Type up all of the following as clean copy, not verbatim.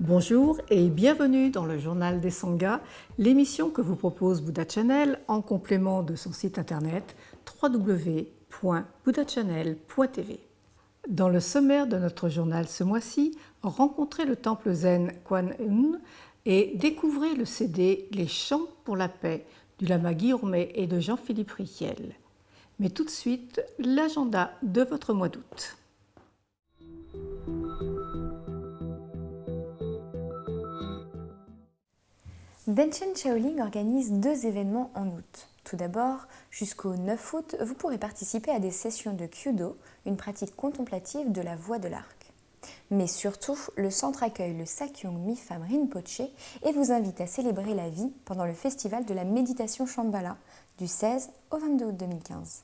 Bonjour et bienvenue dans le Journal des Sanghas, l'émission que vous propose Buddha Channel en complément de son site internet www.buddhachannel.tv. Dans le sommaire de notre journal ce mois-ci, rencontrez le temple zen Kuan Yin et découvrez le CD Les Chants pour la paix du lama Gyurme et de Jean-Philippe Riquel. Mais tout de suite, l'agenda de votre mois d'août. Denchen Shaolin organise 2 événements en août. Tout d'abord, jusqu'au 9 août, vous pourrez participer à des sessions de Kyudo, une pratique contemplative de la voie de l'arc. Mais surtout, le centre accueille le Sakyong Mipham Rinpoche et vous invite à célébrer la vie pendant le festival de la méditation Shambhala du 16 au 22 août 2015.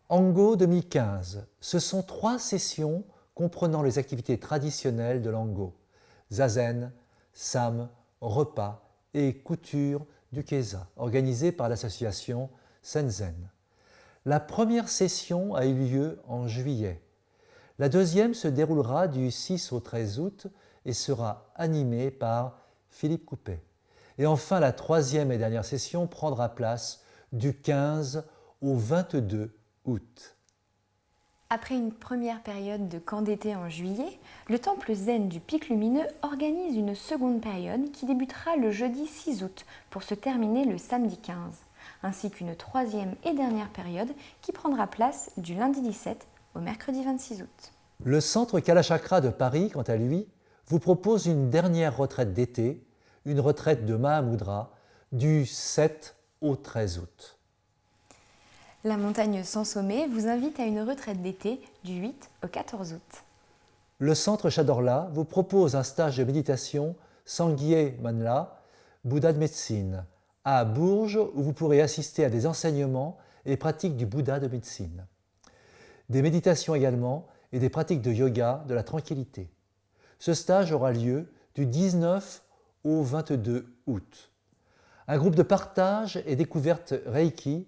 Ango 2015, ce sont 3 sessions comprenant les activités traditionnelles de l'Ango, zazen, sam, repas et couture du Kesa, organisées par l'association Senzen. La première session a eu lieu en juillet. La deuxième se déroulera du 6 au 13 août et sera animée par Philippe Coupet. Et enfin, la troisième et dernière session prendra place du 15 au 22 août. Après une première période de camp d'été en juillet, le temple zen du Pic Lumineux organise une seconde période qui débutera le jeudi 6 août pour se terminer le samedi 15, ainsi qu'une troisième et dernière période qui prendra place du lundi 17 au mercredi 26 août. Le centre Kalachakra de Paris, quant à lui, vous propose une dernière retraite d'été, une retraite de Mahamudra, du 7 au 13 août. La montagne sans sommet vous invite à une retraite d'été du 8 au 14 août. Le centre Chadorla vous propose un stage de méditation Sangye Manla, Bouddha de médecine, à Bourges où vous pourrez assister à des enseignements et pratiques du Bouddha de médecine. Des méditations également et des pratiques de yoga de la tranquillité. Ce stage aura lieu du 19 au 22 août. Un groupe de partage et découverte Reiki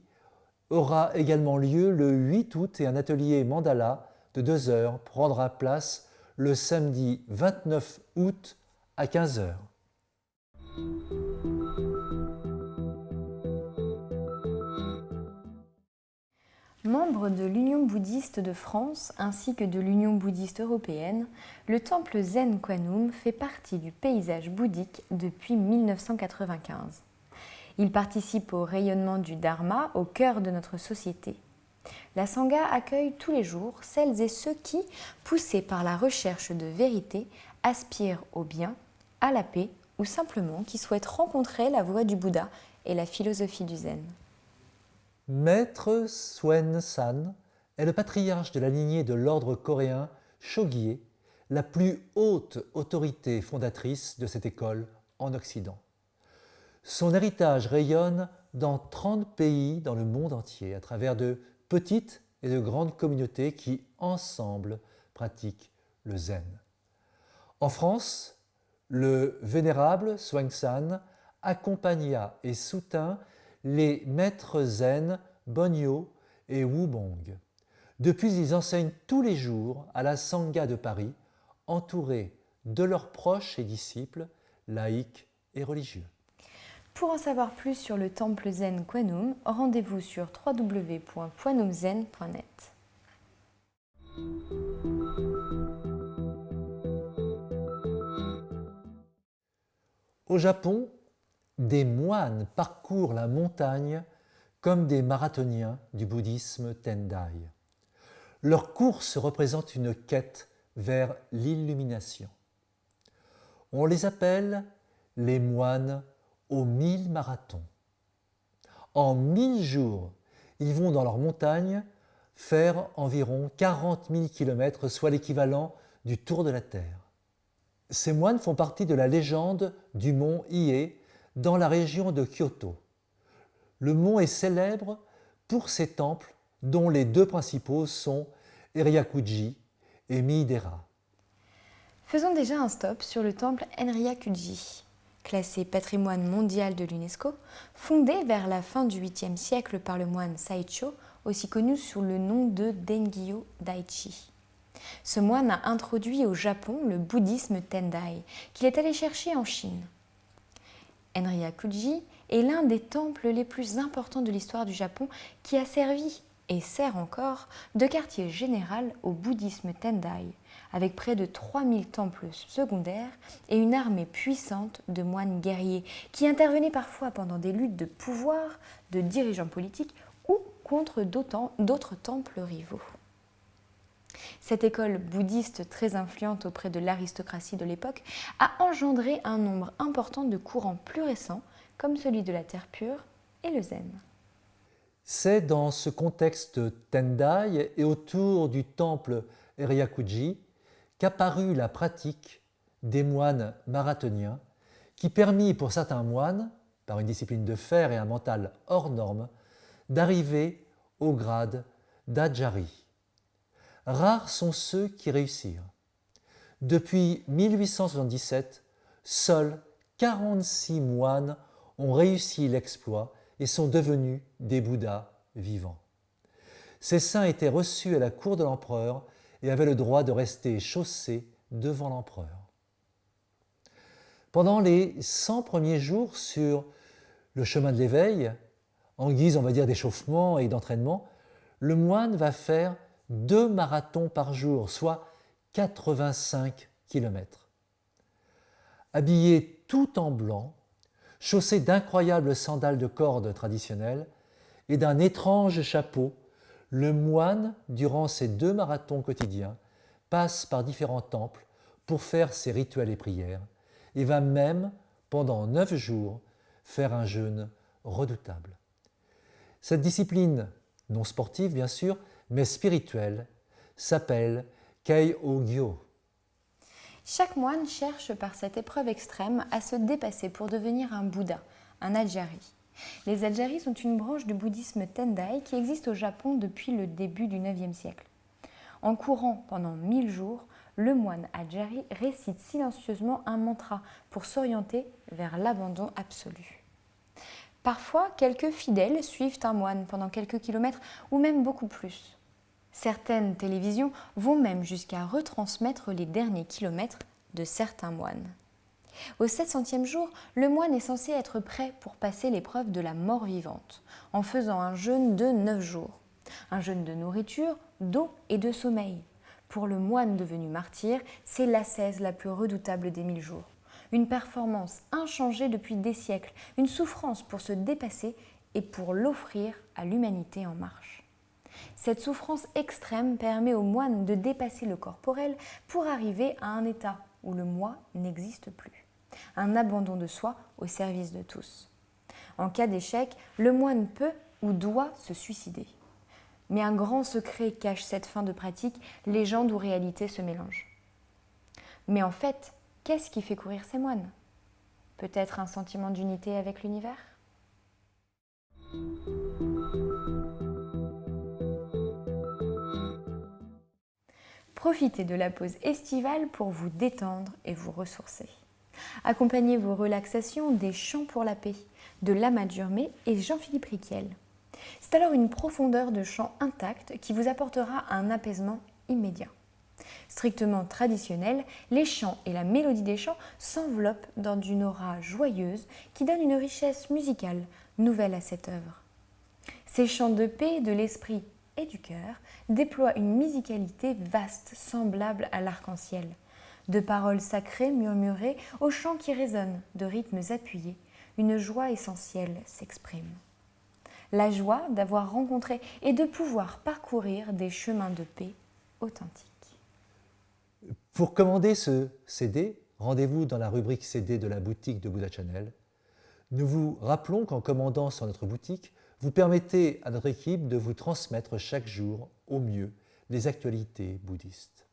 aura également lieu le 8 août et un atelier mandala de 2 heures prendra place le samedi 29 août à 15 heures. Membre de l'Union bouddhiste de France ainsi que de l'Union bouddhiste européenne, le temple Zen Kwanum fait partie du paysage bouddhique depuis 1995. Il participe au rayonnement du Dharma au cœur de notre société. La Sangha accueille tous les jours celles et ceux qui, poussés par la recherche de vérité, aspirent au bien, à la paix ou simplement qui souhaitent rencontrer la voie du Bouddha et la philosophie du Zen. Maître Swen San est le patriarche de la lignée de l'ordre coréen Shogye, la plus haute autorité fondatrice de cette école en Occident. Son héritage rayonne dans 30 pays dans le monde entier, à travers de petites et de grandes communautés qui, ensemble, pratiquent le zen. En France, le vénérable Swangshan accompagna et soutint les maîtres zen Bonnyo et Wubong. Depuis, ils enseignent tous les jours à la Sangha de Paris, entourés de leurs proches et disciples, laïcs et religieux. Pour en savoir plus sur le temple zen Kwanum, rendez-vous sur www.kwanumzen.net. Au Japon, des moines parcourent la montagne comme des marathoniens du bouddhisme Tendai. Leur course représente une quête vers l'illumination. On les appelle les moines aux 1000 marathons. En 1000 jours, ils vont dans leur montagne faire environ 40 000 km, soit l'équivalent du tour de la Terre. Ces moines font partie de la légende du mont Hiei dans la région de Kyoto. Le mont est célèbre pour ses temples dont les 2 principaux sont Eryakuji et Miidera. Faisons déjà un stop sur le temple Enryakuji. Classé patrimoine mondial de l'UNESCO, fondé vers la fin du 8e siècle par le moine Saicho, aussi connu sous le nom de Dengyo Daichi. Ce moine a introduit au Japon le bouddhisme Tendai, qu'il est allé chercher en Chine. Enryakuji est l'un des temples les plus importants de l'histoire du Japon qui a servi, et sert encore, de quartier général au bouddhisme Tendai, avec près de 3000 temples secondaires et une armée puissante de moines guerriers qui intervenaient parfois pendant des luttes de pouvoir de dirigeants politiques ou contre d'autres temples rivaux. Cette école bouddhiste très influente auprès de l'aristocratie de l'époque a engendré un nombre important de courants plus récents, comme celui de la terre pure et le zen. C'est dans ce contexte Tendai et autour du temple Enryakuji qu'apparut la pratique des moines marathoniens qui permit pour certains moines, par une discipline de fer et un mental hors norme, d'arriver au grade d'Ajari. Rares sont ceux qui réussirent. Depuis 1877, seuls 46 moines ont réussi l'exploit et sont devenus des Bouddhas vivants. Ces saints étaient reçus à la cour de l'empereur et avaient le droit de rester chaussés devant l'empereur. Pendant les 100 premiers jours sur le chemin de l'éveil, en guise, on va dire, d'échauffement et d'entraînement, le moine va faire 2 marathons par jour, soit 85 km. Habillé tout en blanc, chaussé d'incroyables sandales de corde traditionnelles et d'un étrange chapeau, le moine, durant ces 2 marathons quotidiens, passe par différents temples pour faire ses rituels et prières et va même, pendant 9 jours, faire un jeûne redoutable. Cette discipline, non sportive bien sûr, mais spirituelle, s'appelle Kei-o-gyo. Chaque moine cherche par cette épreuve extrême à se dépasser pour devenir un Bouddha, un Ajari. Les Ajaris sont une branche du bouddhisme Tendai qui existe au Japon depuis le début du IXe siècle. En courant pendant 1000 jours, le moine Ajari récite silencieusement un mantra pour s'orienter vers l'abandon absolu. Parfois, quelques fidèles suivent un moine pendant quelques kilomètres ou même beaucoup plus. Certaines télévisions vont même jusqu'à retransmettre les derniers kilomètres de certains moines. Au 700e jour, le moine est censé être prêt pour passer l'épreuve de la mort vivante, en faisant un jeûne de 9 jours. Un jeûne de nourriture, d'eau et de sommeil. Pour le moine devenu martyr, c'est l'ascèse la plus redoutable des 1000 jours. Une performance inchangée depuis des siècles, une souffrance pour se dépasser et pour l'offrir à l'humanité en marche. Cette souffrance extrême permet au moine de dépasser le corporel pour arriver à un état où le moi n'existe plus. Un abandon de soi au service de tous. En cas d'échec, le moine peut ou doit se suicider. Mais un grand secret cache cette fin de pratique, légende ou réalité se mélangent. Mais en fait, qu'est-ce qui fait courir ces moines ? Peut-être un sentiment d'unité avec l'univers ? Profitez de la pause estivale pour vous détendre et vous ressourcer. Accompagnez vos relaxations des chants pour la paix de Lama Durmé et Jean-Philippe Riquel. C'est alors une profondeur de chant intacte qui vous apportera un apaisement immédiat. Strictement traditionnels, les chants et la mélodie des chants s'enveloppent dans une aura joyeuse qui donne une richesse musicale nouvelle à cette œuvre. Ces chants de paix, de l'esprit et du cœur déploient une musicalité vaste, semblable à l'arc-en-ciel. De paroles sacrées murmurées aux chants qui résonnent, de rythmes appuyés, une joie essentielle s'exprime. La joie d'avoir rencontré et de pouvoir parcourir des chemins de paix authentiques. Pour commander ce CD, rendez-vous dans la rubrique CD de la boutique de Buddha Channel. Nous vous rappelons qu'en commandant sur notre boutique, vous permettez à notre équipe de vous transmettre chaque jour, au mieux, les actualités bouddhistes.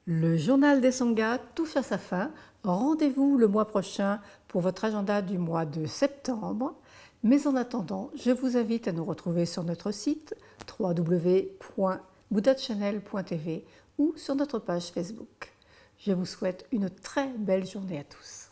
Le journal des Sanghas touche à sa fin. Rendez-vous le mois prochain pour votre agenda du mois de septembre. Mais en attendant, je vous invite à nous retrouver sur notre site www.buddhachannel.tv ou sur notre page Facebook. Je vous souhaite une très belle journée à tous.